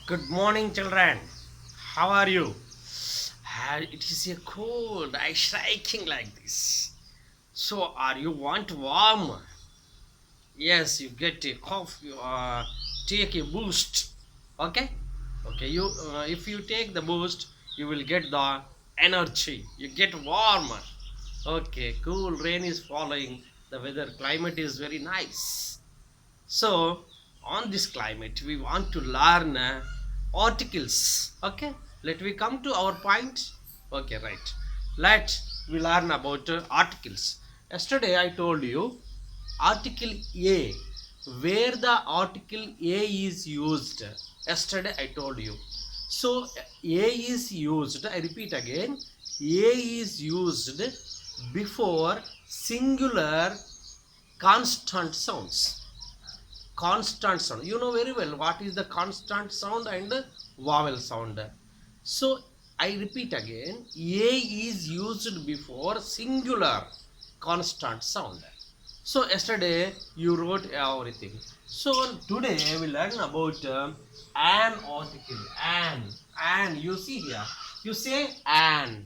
Good morning, children. How are you? It is a cold. I shaking like this. So, are you want warm? Yes, you get a coffee. Take a boost. Okay. Okay. If you take the boost, you will get the energy. You get warmer. Okay. Cool. Rain is falling. The weather climate is very nice. So, on this climate, we want to learn articles. Okay, let we come to our point. Okay, right. Let we learn about articles. Yesterday, I told you article A, where the article A is used. Yesterday, I told you. So, A is used, I repeat again, A is used before singular constant sounds. Constant sound, you know very well what is the constant sound and vowel sound. So I repeat again, A is used before singular constant sound. So yesterday you wrote everything. So today we learn about an article. An, you see here, you say an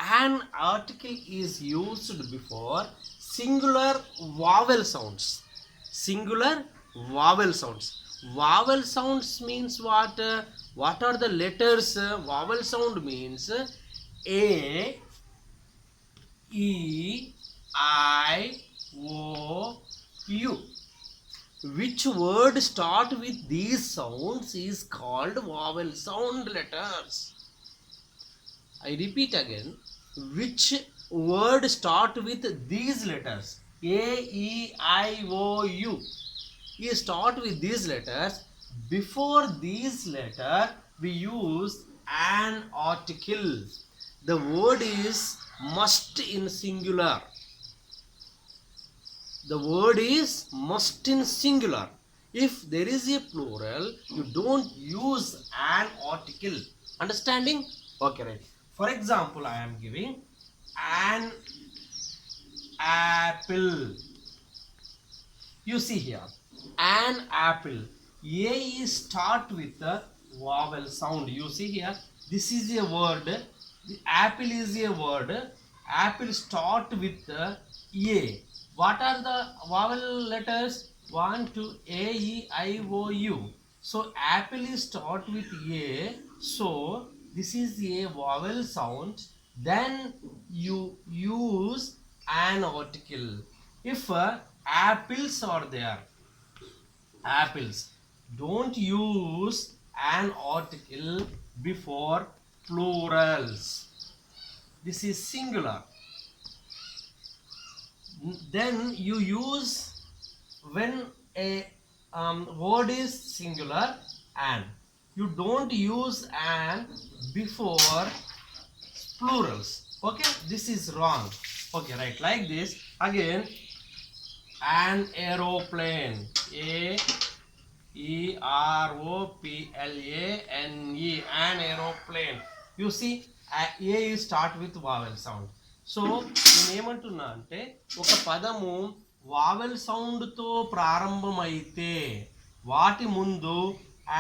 an article is used before singular vowel sounds. Singular vowel sounds. Vowel sounds means what? What are the letters? Vowel sound means A, E, I, O, U. Which word start with these sounds is called vowel sound letters. I repeat again, which word start with these letters? A, E, I, O, U. You start with these letters. Before these letter, we use an article. The word is must in singular. The word is must in singular. If there is a plural, you don't use an article. Understanding? Okay, right. For example, I am giving an apple. You see here, an apple. A is start with the vowel sound. You see here, this is a word. The apple is a word. Apple start with the A. What are the vowel letters? 1, 2, A, E, I, O, U. So apple is start with A. So this is a vowel sound. Then you use an article. If apples are there, apples, don't use an article before plurals. This is singular. Then you use when a word is singular, and you don't use an before plurals. Okay, this is wrong. Okay, right, like this. Again, an aeroplane. Aeroplane. An aeroplane. You see, A is start with vowel sound. So నేను ఏమంటున్నా అంటే ఒక పదము vowel సౌండ్తో ప్రారంభమైతే వాటి ముందు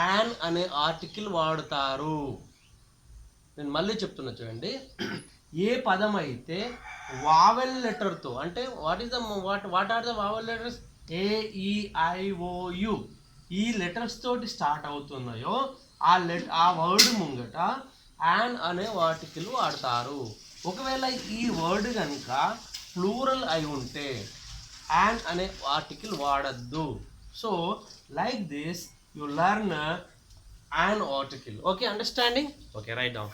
an అనే article వాడతారు. నేను మళ్ళీ చెప్తున్నా చూడండి, ఏ పదం అయితే వావెల్ లెటర్తో, అంటే what is the what are the vowel letters? AEIOU, ఈ లెటర్స్ తోటి స్టార్ట్ అవుతున్నాయో ఆ వర్డ్ ముంగట యాన్ అనే ఆర్టికల్ వాడతారు. ఒకవేళ ఈ వర్డ్ కనుక ప్లూరల్ అయి ఉంటే యాన్ అనే ఆర్టికల్ వాడద్దు. So like this you learn an article. Okay, understanding? Okay, write down.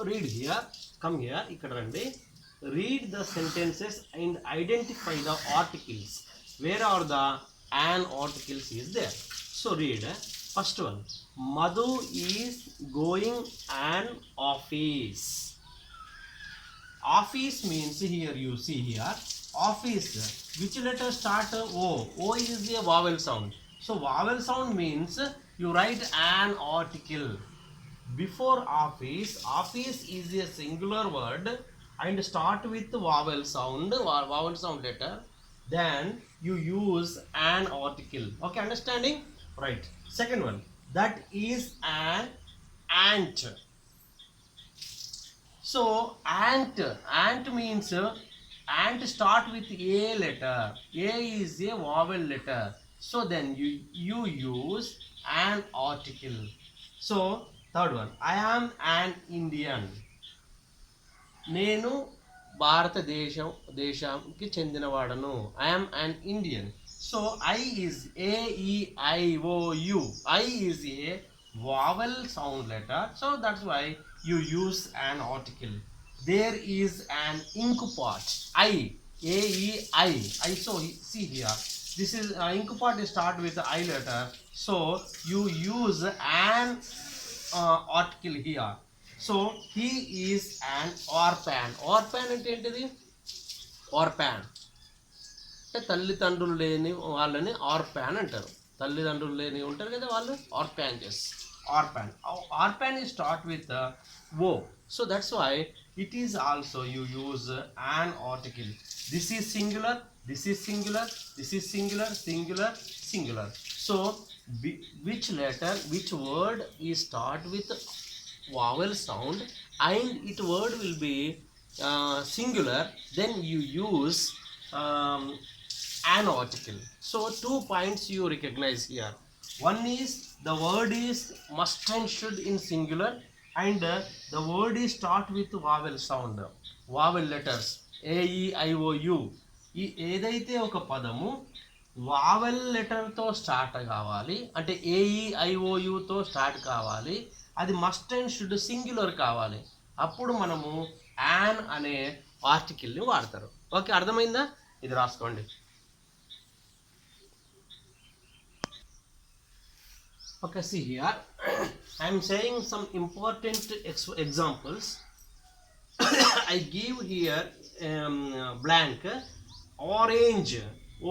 Read here, come here, ikkada randi. Read the sentences and identify the articles. Where are the an articles is there? So read. First one, Madhu is going an office. Office means, here you see here, office. Which letter start? O. O is a vowel sound. So vowel sound means you write an article before office. Office is a singular word and start with vowel sound letter, then you use an article. Okay, understanding? Right. Second one, that is an ant. So ant means ant start with a letter. A is a vowel letter. So then you use an article. So third one, I am an Indian. నేను దేశానికి చెందినవాడను. I am an Indian. So I is AEIOU. I is a vowel sound letter. So that's why you use an article. There is an ink pot. I. So see here. This is ink pot is start with the I letter. So you use an article here. So he is an orphan. Orphan అంటే ఏంటిది? Orphan అంటే తల్లిదండ్రులు లేని వాళ్ళని orphan అంటారు. తల్లిదండ్రులు లేని ఉంటారు కదా వాళ్ళు, ఆర్పాంజెస్. Orphan. Orphan is start with O. So that's why it is also you use an article. This is singular, this is singular, this is singular, singular, singular. So which letter, which word is start with vowel sound and it word will be singular, then you use an article. So 2 points you recognize here. One is the word is must and should in singular, and the word is start with vowel sound, vowel letters AEIOU. ఈ ఏదైతే ఒక పదము vowel లెటర్తో start కావాలి అంటే AEIOUతో start కావాలి, అది must and should singular కావాలి, అప్పుడు మనము యాన్ అనే ఆర్టికల్ని వాడతారు. ఓకే, అర్థమైందా? ఇది రాసుకోండి. Okay, see here. I am saying some important examples. I give here blank orange.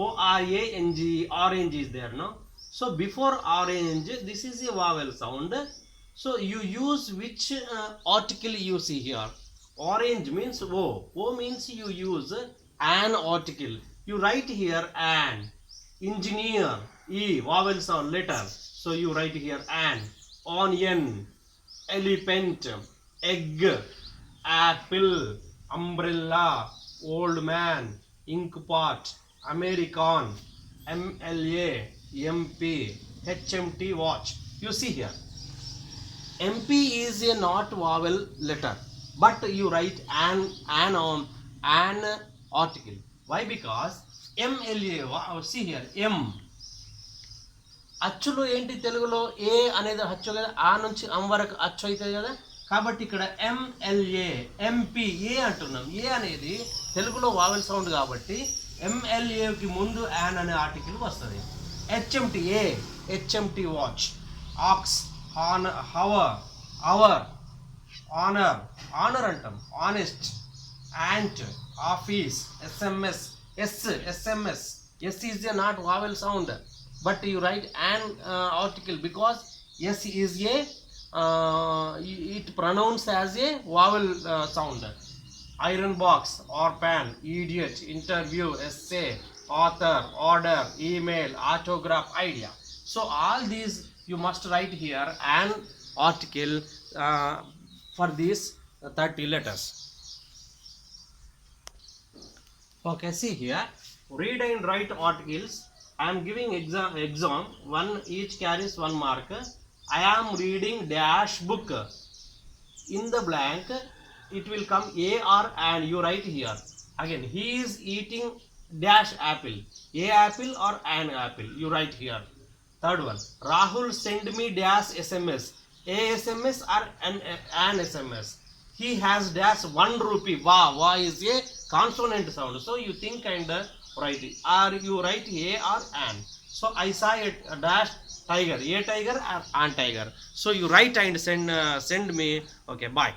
ORANG. Orange is there, no? So before orange, this is a vowel sound. So you use which article you see here? Orange means O. O means you use an article. You write here an. Engineer, E, vowel sound letter. So you write here an. Onion, elephant, egg, apple, umbrella, old man, ink pot, American, MLA, MP, HMT watch. You see here. MP is a not vowel letter, but you write an article. Why? Because MLA, see here, M. అచ్చులో ఏంటి తెలుగులో ఏ అనేది అచ్చు కదా, ఆ నుంచి అం వరకు అచ్చు అవుతుంది కదా, కాబట్టి ఇక్కడ MLA, MP, ఏ అంటున్నాం. ఏ అనేది తెలుగులో వావెల్ సౌండ్ కాబట్టి MLAకి ముందు యాన్ అనే ఆర్టికల్ వస్తుంది. HMT, a, HMT watch, ox, hour, hour, honour, honour అంటాం, honest, ant, office, SMS, SMS. S is a not vowel sound, but you write an article because S is a it pronounced as a vowel sound. Iron box, orphan, idiot, interview, essay, author, order, email, autograph, idea. So all these you must write here an article for these 30 letters. Okay, see here, read and write articles. I am giving exam, one each carries 1 mark. I am reading dash book. In the blank it will come a or an. You write here again, he is eating dash apple. A apple or an apple, you write here. Third one, Rahul send me dash SMS. A SMS or an SMS. He has dash 1 rupee. Wa is a consonant sound, so you think and write it, or you write a or an. So I saw a dash tiger, a tiger or an tiger. So you write and send me. Okay, bye.